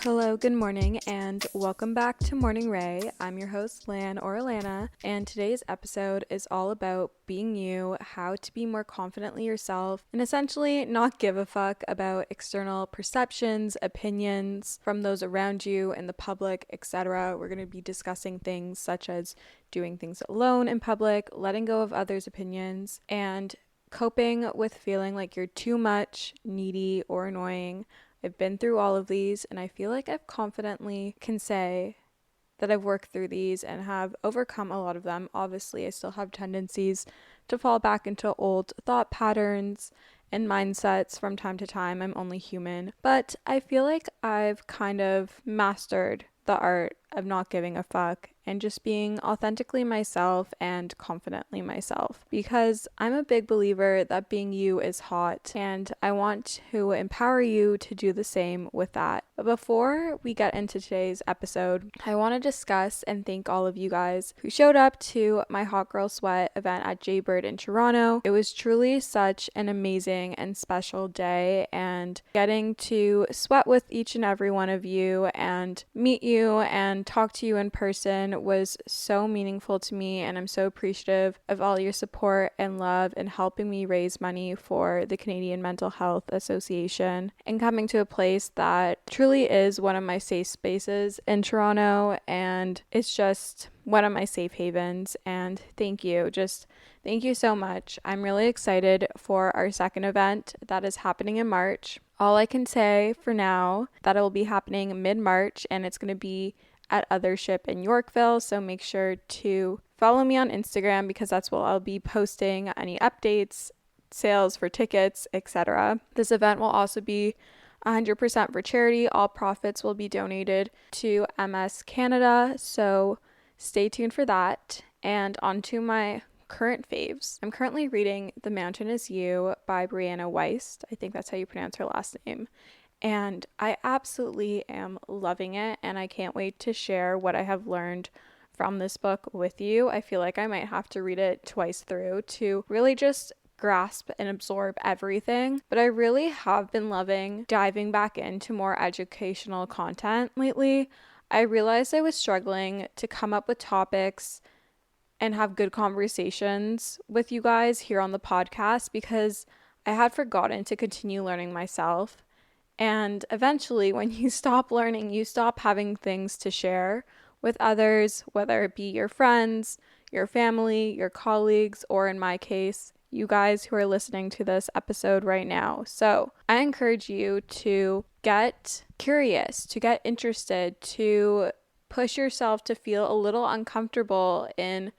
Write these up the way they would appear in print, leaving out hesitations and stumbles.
Hello, good morning, and welcome back to Morning Ray. I'm your host, Lan or Alana, and today's episode is all about being you, how to be more confidently yourself, and essentially not give a fuck about external perceptions, opinions from those around you in the public, etc. We're going to be discussing things such as doing things alone in public, letting go of others' opinions, and coping with feeling like you're too much, needy, or annoying. I've been through all of these, and I feel like I've confidently can say that I've worked through these and have overcome a lot of them. Obviously, I still have tendencies to fall back into old thought patterns and mindsets from time to time. I'm only human, but I feel like I've kind of mastered the art of not giving a fuck and just being authentically myself and confidently myself, because I'm a big believer that being you is hot, and I want to empower you to do the same with that. But before we get into today's episode, I want to discuss and thank all of you guys who showed up to my Hot Girl Sweat event at Jaybird in Toronto. It was truly such an amazing and special day, and getting to sweat with each and every one of you and meet you and talk to you in person was so meaningful to me, and I'm so appreciative of all your support and love and helping me raise money for the Canadian Mental Health Association and coming to a place that truly is one of my safe spaces in Toronto, and it's just one of my safe havens. And thank you so much. I'm really excited for our second event that is happening in March. All I can say for now that it will be happening mid-March, and it's going to be at Othership in Yorkville, so make sure to follow me on Instagram because that's where I'll be posting any updates, sales for tickets, etc. This event will also be 100% for charity. All profits will be donated to MS Canada, so stay tuned for that. And on to my current faves. I'm currently reading The Mountain Is You by Brianna Wiest. I think that's how you pronounce her last name. And I absolutely am loving it, and I can't wait to share what I have learned from this book with you. I feel like I might have to read it twice through to really just grasp and absorb everything, but I really have been loving diving back into more educational content lately. I realized I was struggling to come up with topics and have good conversations with you guys here on the podcast because I had forgotten to continue learning myself. And eventually, when you stop learning, you stop having things to share with others, whether it be your friends, your family, your colleagues, or in my case, you guys who are listening to this episode right now. So I encourage you to get curious, to get interested, to push yourself to feel a little uncomfortable in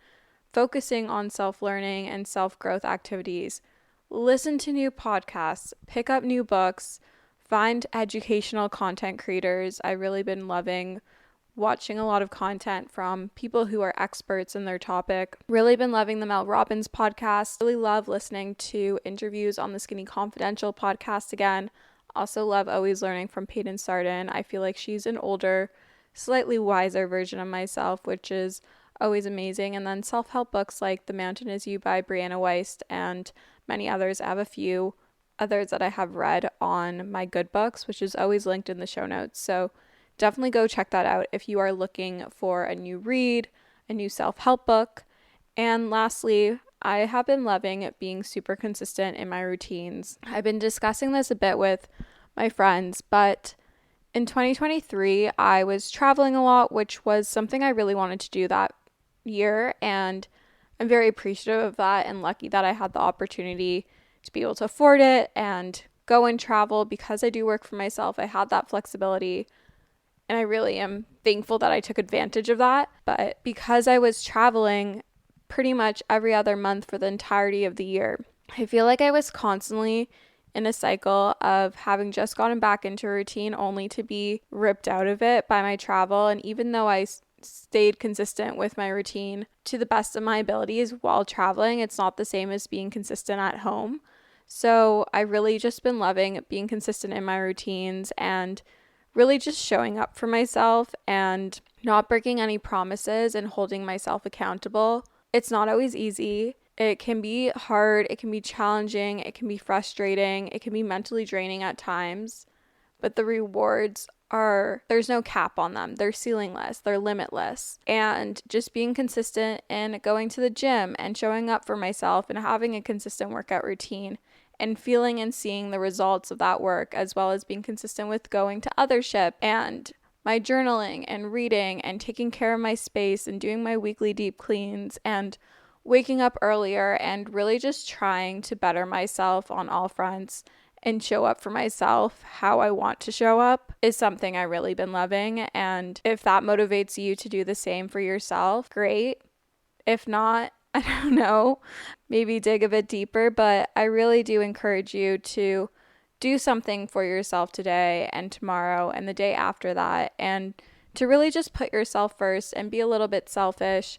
focusing on self-learning and self-growth activities. Listen to new podcasts, pick up new books, find educational content creators. I've really been loving watching a lot of content from people who are experts in their topic. Really been loving the Mel Robbins podcast. Really love listening to interviews on the Skinny Confidential podcast again. Also love always learning from Peyton Sardin. I feel like she's an older, slightly wiser version of myself, which is always amazing. And then self-help books like The Mountain Is You by Brianna Wiest and many others. I have a few others that I have read on my good books, which is always linked in the show notes. So definitely go check that out if you are looking for a new read, a new self-help book. And lastly, I have been loving being super consistent in my routines. I've been discussing this a bit with my friends, but in 2023, I was traveling a lot, which was something I really wanted to do that year. And I'm very appreciative of that and lucky that I had the opportunity to be able to afford it and go and travel because I do work for myself. I had that flexibility, and I really am thankful that I took advantage of that. But because I was traveling pretty much every other month for the entirety of the year, I feel like I was constantly in a cycle of having just gotten back into a routine only to be ripped out of it by my travel. And even though I stayed consistent with my routine to the best of my abilities while traveling, it's not the same as being consistent at home. So I really just been loving being consistent in my routines and really just showing up for myself and not breaking any promises and holding myself accountable. It's not always easy. It can be hard. It can be challenging. It can be frustrating. It can be mentally draining at times. But the rewards there's no cap on them. They're ceilingless, they're limitless. And just being consistent in going to the gym and showing up for myself and having a consistent workout routine and feeling and seeing the results of that work, as well as being consistent with going to Othership and my journaling and reading and taking care of my space and doing my weekly deep cleans and waking up earlier and really just trying to better myself on all fronts and show up for myself how I want to show up is something I really been loving. And if that motivates you to do the same for yourself, great. If not, I don't know, maybe dig a bit deeper, but I really do encourage you to do something for yourself today and tomorrow and the day after that, and to really just put yourself first and be a little bit selfish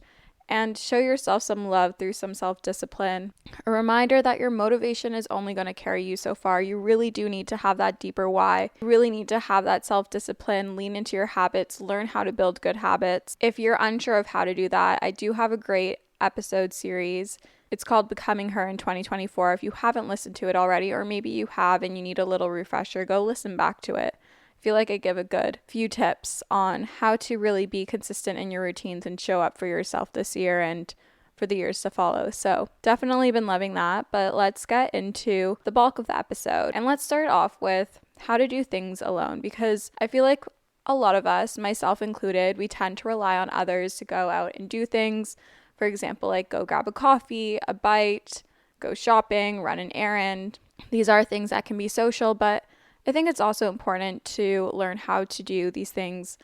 and show yourself some love through some self-discipline. A reminder that your motivation is only going to carry you so far. You really do need to have that deeper why. You really need to have that self-discipline, lean into your habits, learn how to build good habits. If you're unsure of how to do that, I do have a great episode series. It's called Becoming Her in 2024. If you haven't listened to it already, or maybe you have and you need a little refresher, go listen back to it. Feel like I give a good few tips on how to really be consistent in your routines and show up for yourself this year and for the years to follow. So definitely been loving that, but let's get into the bulk of the episode. And let's start off with how to do things alone, because I feel like a lot of us, myself included, we tend to rely on others to go out and do things. For example, like go grab a coffee, a bite, go shopping, run an errand. These are things that can be social, but I think it's also important to learn how to do these things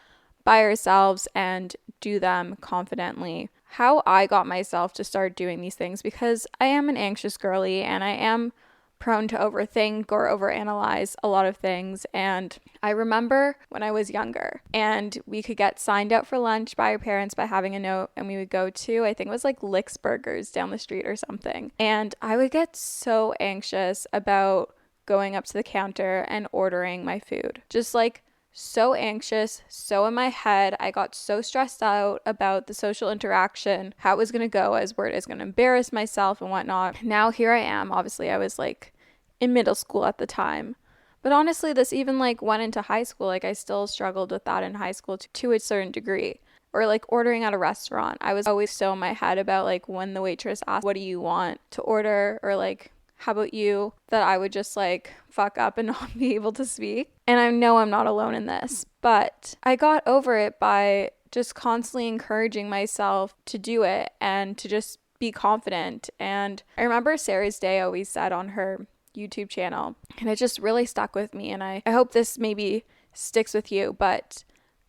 by ourselves and do them confidently. How I got myself to start doing these things, because I am an anxious girly and I am prone to overthink or overanalyze a lot of things. And I remember when I was younger and we could get signed up for lunch by our parents by having a note, and we would go to, I think it was like Lick's Burgers down the street or something. And I would get so anxious about going up to the counter and ordering my food. Just like so anxious, so in my head. I got so stressed out about the social interaction, how it was going to go, as where it is going to embarrass myself and whatnot. Now here I am. Obviously, I was like in middle school at the time. But honestly, this even like went into high school. Like I still struggled with that in high school to a certain degree. Or like ordering at a restaurant. I was always so in my head about like when the waitress asked, what do you want to order? Or like, how about you? That I would just like fuck up and not be able to speak. And I know I'm not alone in this, but I got over it by just constantly encouraging myself to do it and to just be confident. And I remember Sarah's Day always said on her YouTube channel, and it just really stuck with me. And I hope this maybe sticks with you, but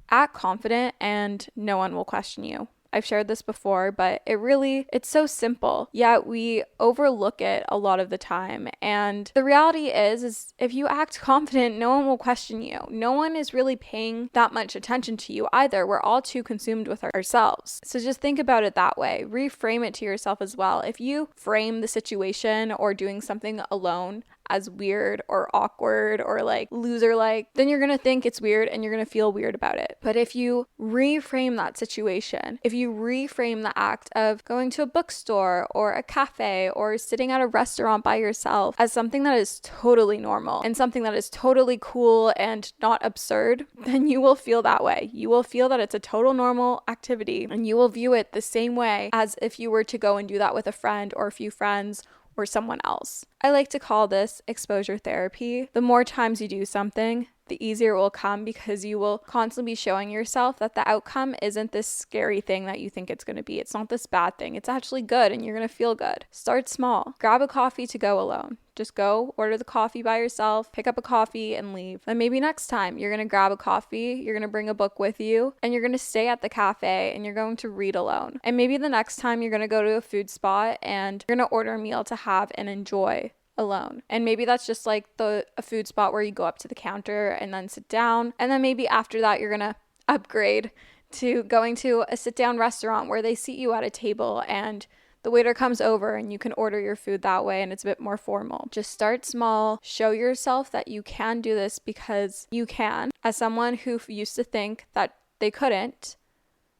act confident and no one will question you. I've shared this before, but it's so simple, yet we overlook it a lot of the time. And the reality is if you act confident, no one will question you. No one is really paying that much attention to you either. We're all too consumed with ourselves. So just think about it that way. Reframe it to yourself as well. If you frame the situation or doing something alone as weird or awkward or like loser-like, then you're gonna think it's weird and you're gonna feel weird about it. But if you reframe that situation, if you reframe the act of going to a bookstore or a cafe or sitting at a restaurant by yourself as something that is totally normal and something that is totally cool and not absurd, then you will feel that way. You will feel that it's a total normal activity, and you will view it the same way as if you were to go and do that with a friend or a few friends or someone else. I like to call this exposure therapy. The more times you do something, the easier it will come, because you will constantly be showing yourself that the outcome isn't this scary thing that you think it's going to be. It's not this bad thing. It's actually good and you're going to feel good. Start small. Grab a coffee to go alone. Just go order the coffee by yourself, pick up a coffee and leave. And maybe next time you're going to grab a coffee, you're going to bring a book with you, and you're going to stay at the cafe and you're going to read alone. And maybe the next time you're going to go to a food spot and you're going to order a meal to have and enjoy alone. And maybe that's just like a food spot where you go up to the counter and then sit down. And then maybe after that, you're going to upgrade to going to a sit down restaurant where they seat you at a table and the waiter comes over and you can order your food that way, and it's a bit more formal. Just start small. Show yourself that you can do this, because you can. As someone who used to think that they couldn't,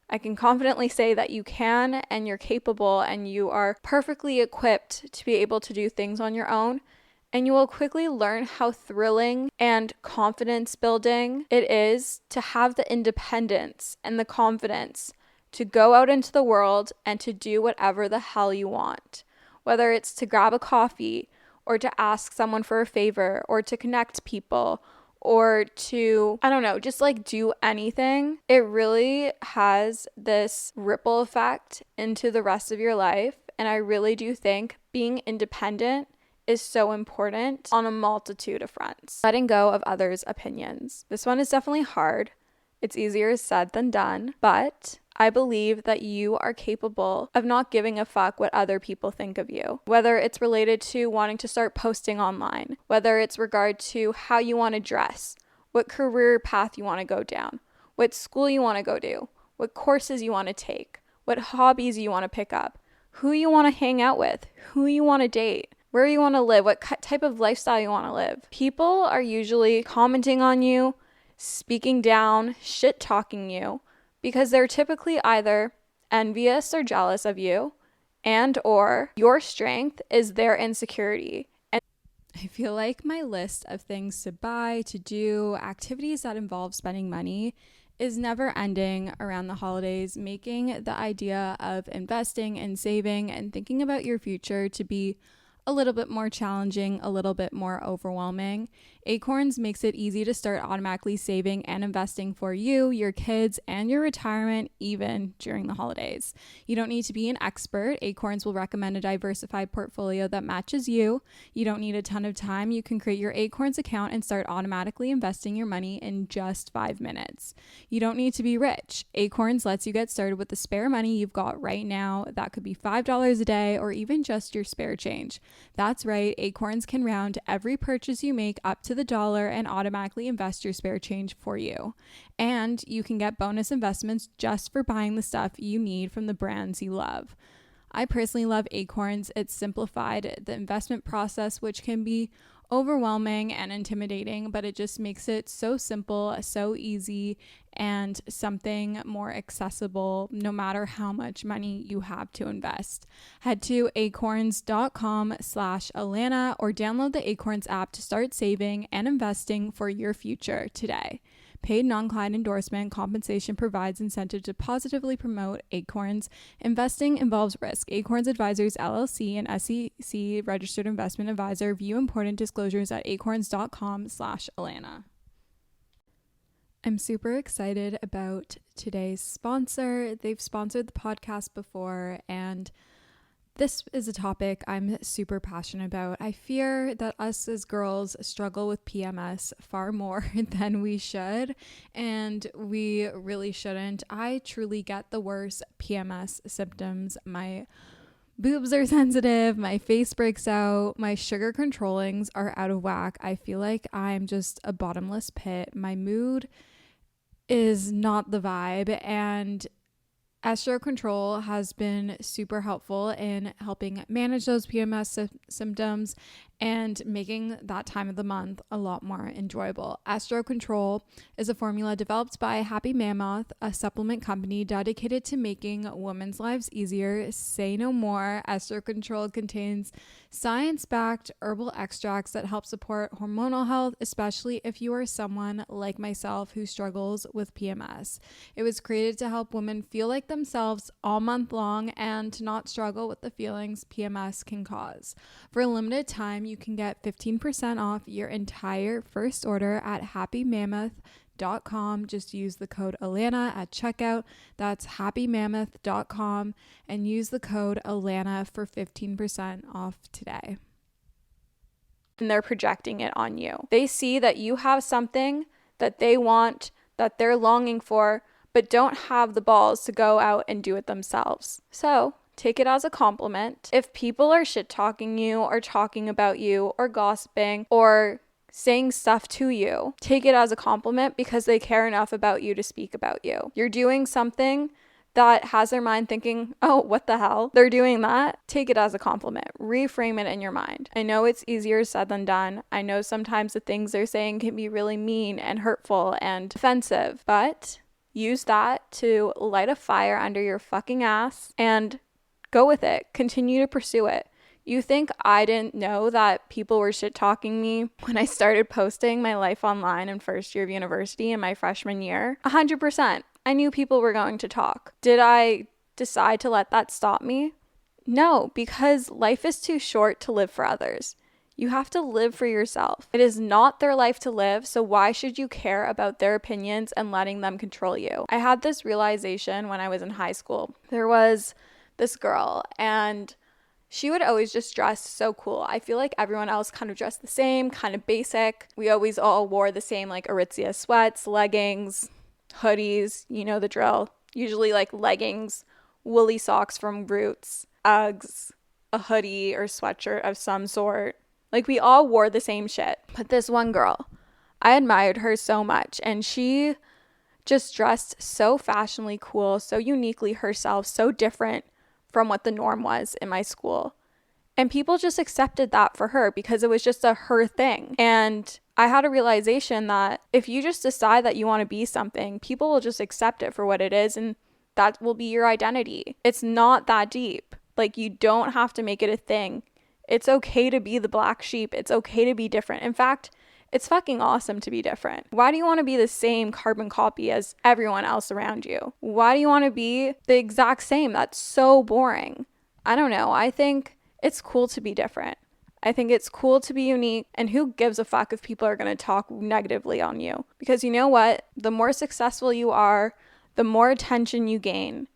I can confidently say that you can, and you're capable, and you are perfectly equipped to be able to do things on your own. And you will quickly learn how thrilling and confidence building it is to have the independence and the confidence to go out into the world and to do whatever the hell you want. Whether it's to grab a coffee or to ask someone for a favor or to connect people or to, I don't know, just like do anything. It really has this ripple effect into the rest of your life. And I really do think being independent is so important on a multitude of fronts. Letting go of others' opinions. This one is definitely hard. It's easier said than done, but I believe that you are capable of not giving a fuck what other people think of you. Whether it's related to wanting to start posting online, whether it's regard to how you want to dress, what career path you want to go down, what school you want to go to, what courses you want to take, what hobbies you want to pick up, who you want to hang out with, who you want to date, where you want to live, what type of lifestyle you want to live. People are usually commenting on you, speaking down, shit-talking you, because they're typically either envious or jealous of you, and or your strength is their insecurity. And I feel like my list of things to buy, to do, activities that involve spending money is never ending around the holidays, making the idea of investing and saving and thinking about your future to be a little bit more challenging, a little bit more overwhelming. Acorns makes it easy to start automatically saving and investing for you, your kids, and your retirement, even during the holidays. You don't need to be an expert. Acorns will recommend a diversified portfolio that matches you. You don't need a ton of time. You can create your Acorns account and start automatically investing your money in just 5 minutes. You don't need to be rich. Acorns lets you get started with the spare money you've got right now. That could be $5 a day or even just your spare change. That's right, Acorns can round every purchase you make up to the dollar and automatically invest your spare change for you. And you can get bonus investments just for buying the stuff you need from the brands you love. I personally love Acorns. It's simplified the investment process, which can be overwhelming and intimidating, but it just makes it so simple, so easy, and something more accessible no matter how much money you have to invest. Head to acorns.com/Alana or download the Acorns app to start saving and investing for your future today. Paid non-client endorsement compensation provides incentive to positively promote Acorns. Investing involves risk. Acorns Advisors LLC, an SEC registered investment advisor. View important disclosures at acorns.com/Alana. I'm super excited about today's sponsor. They've sponsored the podcast before, and this is a topic I'm super passionate about. I fear that us as girls struggle with PMS far more than we should, and we really shouldn't. I truly get the worst PMS symptoms. My boobs are sensitive, my face breaks out, my sugar controllings are out of whack. I feel like I'm just a bottomless pit. My mood is not the vibe, and Estro Control has been super helpful in helping manage those PMS symptoms and making that time of the month a lot more enjoyable. Estro Control is a formula developed by Happy Mammoth, a supplement company dedicated to making women's lives easier. Say no more. Estro Control contains science-backed herbal extracts that help support hormonal health, especially if you are someone like myself who struggles with PMS. It was created to help women feel like themselves all month long and to not struggle with the feelings PMS can cause. For a limited time, you can get 15% off your entire first order at happymammoth.com. Just use the code Alana at checkout. That's happymammoth.com and use the code Alana for 15% off today. And they're projecting it on you. They see that you have something that they want, that they're longing for, but don't have the balls to go out and do it themselves. So take it as a compliment. If people are shit talking you or talking about you or gossiping or saying stuff to you, take it as a compliment because they care enough about you to speak about you. You're doing something that has their mind thinking, oh, what the hell? They're doing that. Take it as a compliment. Reframe it in your mind. I know it's easier said than done. I know sometimes the things they're saying can be really mean and hurtful and offensive, but use that to light a fire under your fucking ass and go with it. Continue to pursue it. You think I didn't know that people were shit talking me when I started posting my life online in first year of university in my freshman year? 100%. I knew people were going to talk. Did I decide to let that stop me? No, because life is too short to live for others. You have to live for yourself. It is not their life to live, so why should you care about their opinions and letting them control you? I had this realization when I was in high school. There was this girl, and she would always just dress so cool. I feel like everyone else kind of dressed the same, kind of basic. We always all wore the same like Aritzia sweats, leggings, hoodies, you know the drill. Usually like leggings, woolly socks from Roots, Uggs, a hoodie or sweatshirt of some sort. Like we all wore the same shit. But this one girl, I admired her so much, and she just dressed so fashionably cool, so uniquely herself, so different from what the norm was in my school. And people just accepted that for her because it was just a her thing. And I had a realization that if you just decide that you want to be something, people will just accept it for what it is, and that will be your identity. It's not that deep. Like, you don't have to make it a thing. It's okay to be the black sheep. It's okay to be different. In fact, it's fucking awesome to be different. Why do you want to be the same carbon copy as everyone else around you? Why do you want to be the exact same? That's so boring. I don't know. I think it's cool to be different. I think it's cool to be unique, and who gives a fuck if people are going to talk negatively on you? Because you know what? The more successful you are, the more attention you gain.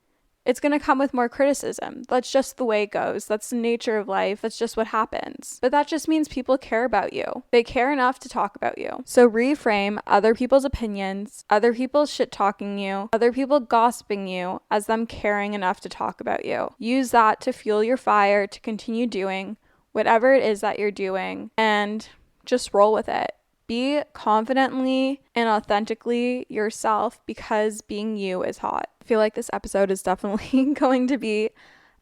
It's going to come with more criticism. That's just the way it goes. That's the nature of life. That's just what happens. But that just means people care about you. They care enough to talk about you. So reframe other people's opinions, other people shit talking you, other people gossiping you as them caring enough to talk about you. Use that to fuel your fire to continue doing whatever it is that you're doing, and just roll with it. Be confidently and authentically yourself, because being you is hot. I feel like this episode is definitely going to be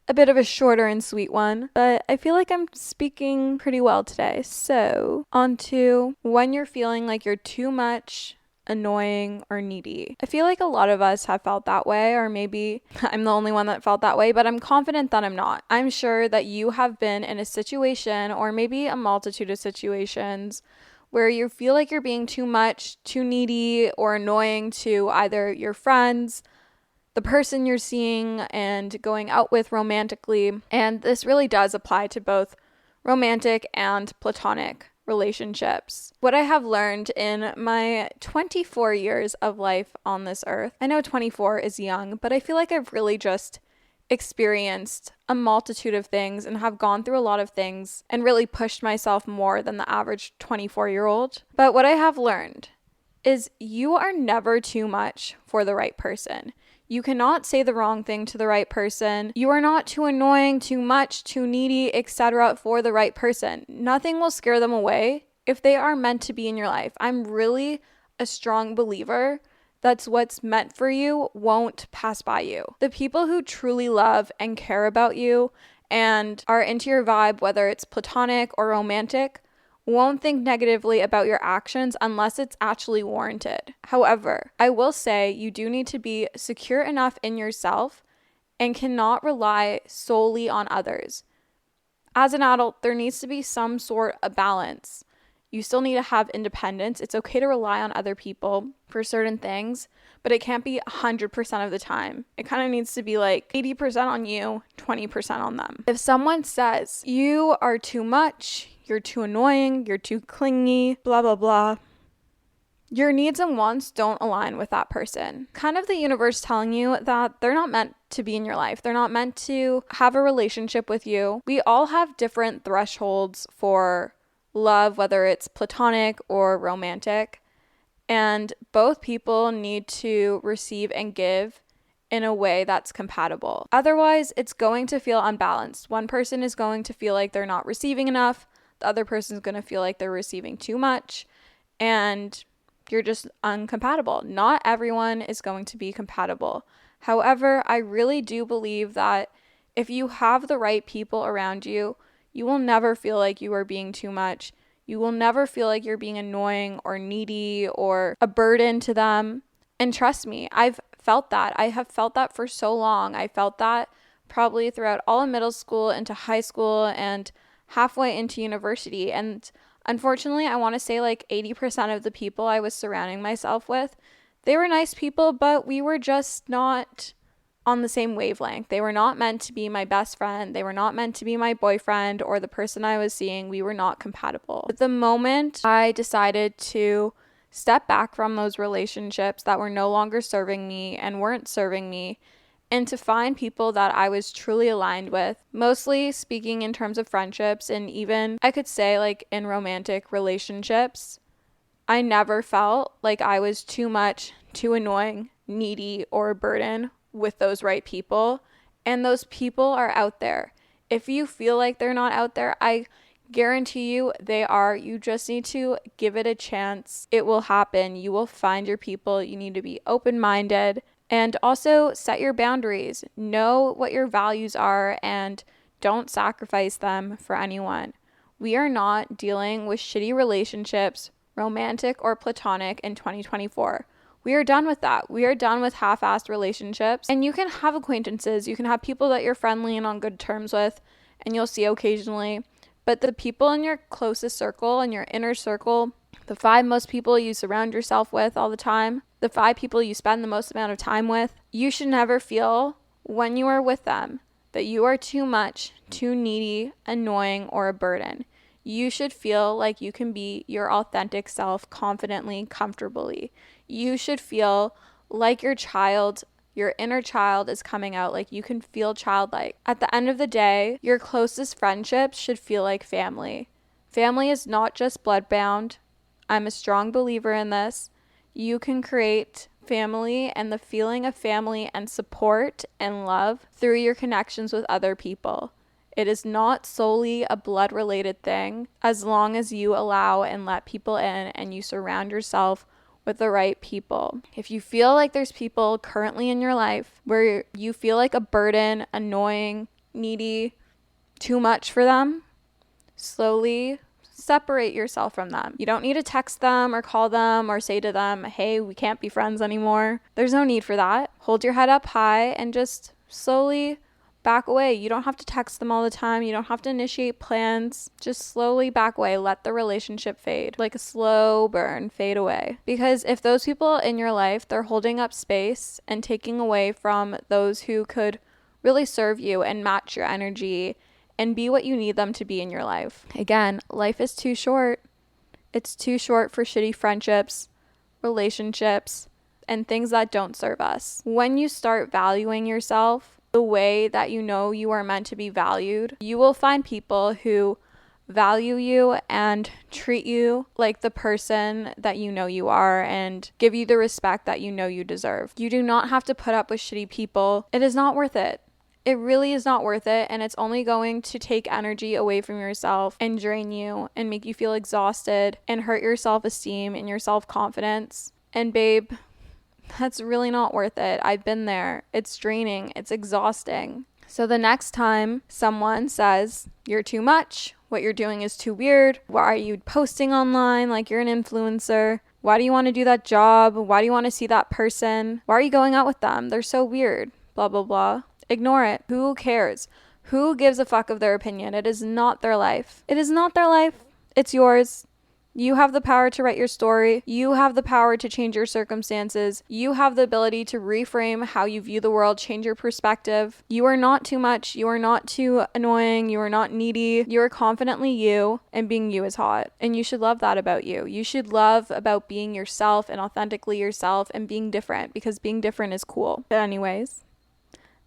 a bit of a shorter and sweet one, but I feel like I'm speaking pretty well today. So, on to when you're feeling like you're too much, annoying, or needy. I feel like a lot of us have felt that way, or maybe I'm the only one that felt that way, but I'm confident that I'm not. I'm sure that you have been in a situation, or maybe a multitude of situations, where you feel like you're being too much, too needy, or annoying to either your friends, the person you're seeing and going out with romantically. And this really does apply to both romantic and platonic relationships. What I have learned in my 24 years of life on this earth, I know 24 is young, but I feel like I've really just experienced a multitude of things and have gone through a lot of things and really pushed myself more than the average 24-year-old. But what I have learned is you are never too much for the right person. You cannot say the wrong thing to the right person. You are not too annoying, too much, too needy, etc. for the right person. Nothing will scare them away if they are meant to be in your life. I'm really a strong believer that's what's meant for you won't pass by you. The people who truly love and care about you and are into your vibe, whether it's platonic or romantic, won't think negatively about your actions unless it's actually warranted. However, I will say you do need to be secure enough in yourself and cannot rely solely on others. As an adult, there needs to be some sort of balance. You still need to have independence. It's okay to rely on other people for certain things, but it can't be 100% of the time. It kind of needs to be like 80% on you, 20% on them. If someone says, you are too much, you're too annoying, you're too clingy, blah, blah, blah, your needs and wants don't align with that person. Kind of the universe telling you that they're not meant to be in your life. They're not meant to have a relationship with you. We all have different thresholds for love, whether it's platonic or romantic, and both people need to receive and give in a way that's compatible. Otherwise, it's going to feel unbalanced. One person is going to feel like they're not receiving enough. The other person is going to feel like they're receiving too much, and you're just uncompatible. Not everyone is going to be compatible. However, I really do believe that if you have the right people around you, you will never feel like you are being too much. You will never feel like you're being annoying or needy or a burden to them. And trust me, I've felt that. I have felt that for so long. I felt that probably throughout all of middle school into high school and halfway into university. And unfortunately, I want to say like 80% of the people I was surrounding myself with, they were nice people, but we were just not on the same wavelength. They were not meant to be my best friend. They were not meant to be my boyfriend or the person I was seeing. We were not compatible. But the moment I decided to step back from those relationships that were no longer serving me and weren't serving me, and to find people that I was truly aligned with, mostly speaking in terms of friendships, and even I could say like in romantic relationships, I never felt like I was too much, too annoying, needy, or a burden with those right people. And those people are out there. If you feel like they're not out there, I guarantee you they are. You just need to give it a chance. It will happen. You will find your people. You need to be open-minded and also set your boundaries. Know what your values are and don't sacrifice them for anyone. We are not dealing with shitty relationships, romantic or platonic, in 2024. We are done with that. We are done with half-assed relationships. And you can have acquaintances. You can have people that you're friendly and on good terms with, and you'll see occasionally. But the people in your closest circle, in your inner circle, the 5 most people you surround yourself with all the time, the 5 people you spend the most amount of time with, you should never feel when you are with them that you are too much, too needy, annoying, or a burden. You should feel like you can be your authentic self confidently, comfortably. You should feel like your child, your inner child is coming out, like you can feel childlike. At the end of the day, your closest friendships should feel like family. Family is not just blood-bound. I'm a strong believer in this. You can create family and the feeling of family and support and love through your connections with other people. It is not solely a blood-related thing as long as you allow and let people in and you surround yourself with the right people. If you feel like there's people currently in your life where you feel like a burden, annoying, needy, too much for them, slowly separate yourself from them. You don't need to text them or call them or say to them, hey, we can't be friends anymore. There's no need for that. Hold your head up high and just slowly back away. You don't have to text them all the time. You don't have to initiate plans. Just slowly back away. Let the relationship fade. Like a slow burn, fade away. Because if those people in your life, they're holding up space and taking away from those who could really serve you and match your energy and be what you need them to be in your life. Again, life is too short. It's too short for shitty friendships, relationships, and things that don't serve us. When you start valuing yourself the way that you know you are meant to be valued, you will find people who value you and treat you like the person that you know you are and give you the respect that you know you deserve. You do not have to put up with shitty people. It is not worth it. It really is not worth it, and it's only going to take energy away from yourself and drain you and make you feel exhausted and hurt your self-esteem and your self-confidence. And babe, that's really not worth it. I've been there. It's draining. It's exhausting. So the next time someone says, you're too much, what you're doing is too weird, why are you posting online like you're an influencer? Why do you want to do that job? Why do you want to see that person? Why are you going out with them? They're so weird. Blah, blah, blah. Ignore it. Who cares? Who gives a fuck of their opinion? It is not their life. It is not their life. It's yours. You have the power to write your story. You have the power to change your circumstances. You have the ability to reframe how you view the world, change your perspective. You are not too much. You are not too annoying. You are not needy. You are confidently you, and being you is hot. And you should love that about you. You should love about being yourself and authentically yourself and being different, because being different is cool. But anyways,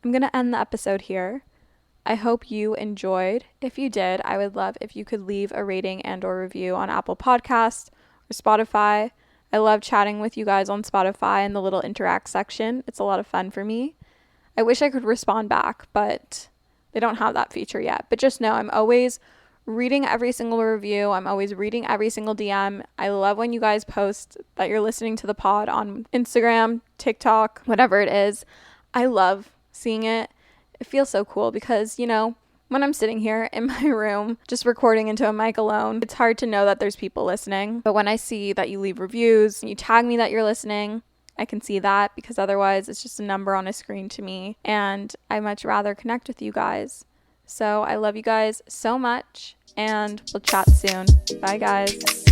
I'm going to end the episode here. I hope you enjoyed. If you did, I would love if you could leave a rating and or review on Apple Podcasts or Spotify. I love chatting with you guys on Spotify in the little interact section. It's a lot of fun for me. I wish I could respond back, but they don't have that feature yet. But just know I'm always reading every single review. I'm always reading every single DM. I love when you guys post that you're listening to the pod on Instagram, TikTok, whatever it is. I love seeing it. It feels so cool because, you know, when I'm sitting here in my room just recording into a mic alone, it's hard to know that there's people listening. But when I see that you leave reviews and you tag me that you're listening, I can see that, because otherwise it's just a number on a screen to me, and I much rather connect with you guys. So I love you guys so much, and we'll chat soon. Bye, guys.